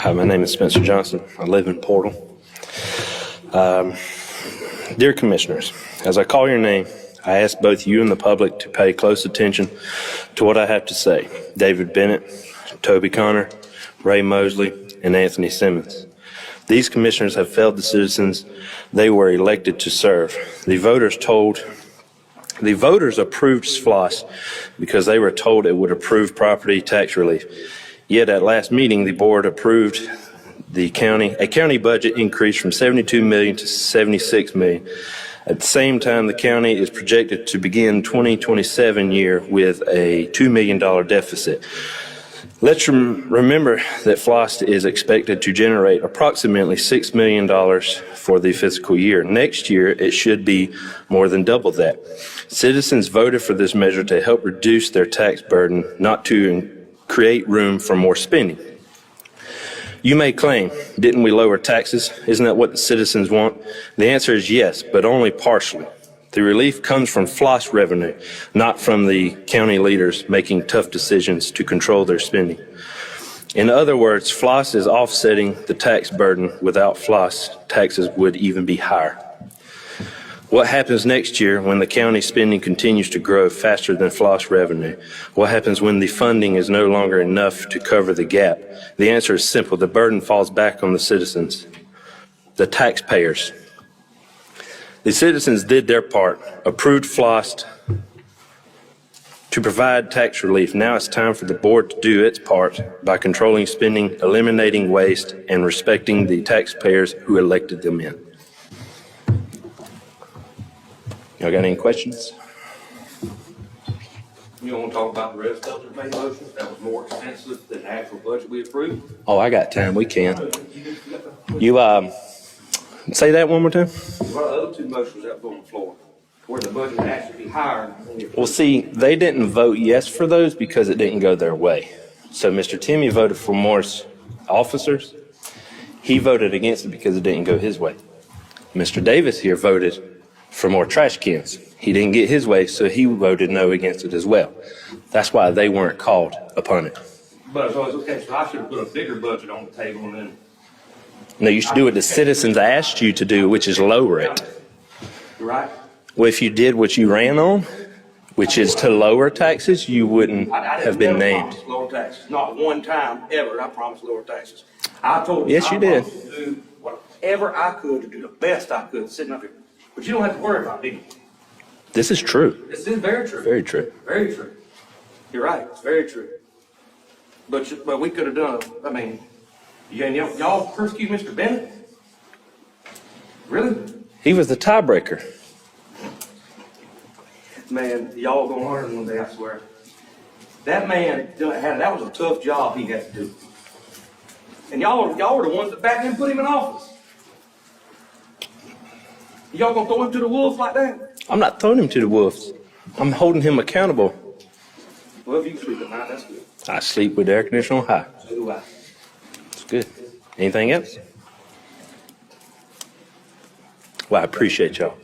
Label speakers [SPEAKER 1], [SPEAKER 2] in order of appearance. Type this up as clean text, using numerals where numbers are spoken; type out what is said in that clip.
[SPEAKER 1] Hi, my name is Spencer Johnson. I live in Portal. Dear Commissioners, as I call your name, I ask both you and the public to pay close attention to what I have to say. David Bennett, Toby Connor, Ray Mosley, and Anthony Simmons. These commissioners have failed the citizens they were elected to serve. The voters approved SFLOSS because they were told it would approve property tax relief. Yet at last meeting, the board approved a county budget increase from $72 million to $76 million. At the same time, the county is projected to begin 2027 year with a $2 million deficit. Let's remember that SFLOSS is expected to generate approximately $6 million for the fiscal year. Next year, it should be more than double that. Citizens voted for this measure to help reduce their tax burden, not to create room for more spending. You may claim, didn't we lower taxes? Isn't that what the citizens want? The answer is yes, but only partially. The relief comes from SFLOSS revenue, not from the county leaders making tough decisions to control their spending. In other words, SFLOSS is offsetting the tax burden. Without SFLOSS, taxes would even be higher. What happens next year when the county spending continues to grow faster than SFLOSS revenue? What happens when the funding is no longer enough to cover the gap? The answer is simple. The burden falls back on the citizens, the taxpayers. The citizens did their part, approved SFLOSS to provide tax relief. Now it's time for the board to do its part by controlling spending, eliminating waste, and respecting the taxpayers who elected them in. Y'all got any questions?
[SPEAKER 2] You want to talk about the rest of the main motion? That was more expensive than the actual budget we approved?
[SPEAKER 1] Oh, I got time. We can. You say that one more time?
[SPEAKER 2] What are the other two motions that were on the floor? Where the budget would actually be higher?
[SPEAKER 1] Well, see, they didn't vote yes for those because it didn't go their way. So Mr. Timmy voted for more officers. He voted against it because it didn't go his way. Mr. Davis here voted for more trash cans. He didn't get his way, so he voted no against it as well. That's why they weren't called upon it.
[SPEAKER 2] But so it's okay, so I should have put a bigger budget on the table and then.
[SPEAKER 1] No, you should do what the citizens asked you to do, which is lower it.
[SPEAKER 2] You're right.
[SPEAKER 1] Well, if you did what you ran on, which is to lower taxes, you wouldn't have been named.
[SPEAKER 2] Lower taxes. Not one time ever I promised lower taxes. I told you.
[SPEAKER 1] Yes, you did.
[SPEAKER 2] To do whatever I could to do the best I could sitting up here. But you don't have to worry about me.
[SPEAKER 1] This is true.
[SPEAKER 2] This is very true.
[SPEAKER 1] Very true.
[SPEAKER 2] Very true. You're right. It's very true. But we could have done. I mean, y'all persecute Mr. Bennett? Really?
[SPEAKER 1] He was the tiebreaker.
[SPEAKER 2] Man, y'all gonna learn one day, I swear. That man that was a tough job he had to do. And y'all were the ones that backed him and put him in office. Y'all gonna throw him to the wolves like that?
[SPEAKER 1] I'm not throwing him to the wolves. I'm holding him accountable.
[SPEAKER 2] Well, if you can sleep at night, that's good.
[SPEAKER 1] I sleep with the air conditioner on high.
[SPEAKER 2] So do I.
[SPEAKER 1] It's good. Anything else? Well, I appreciate y'all.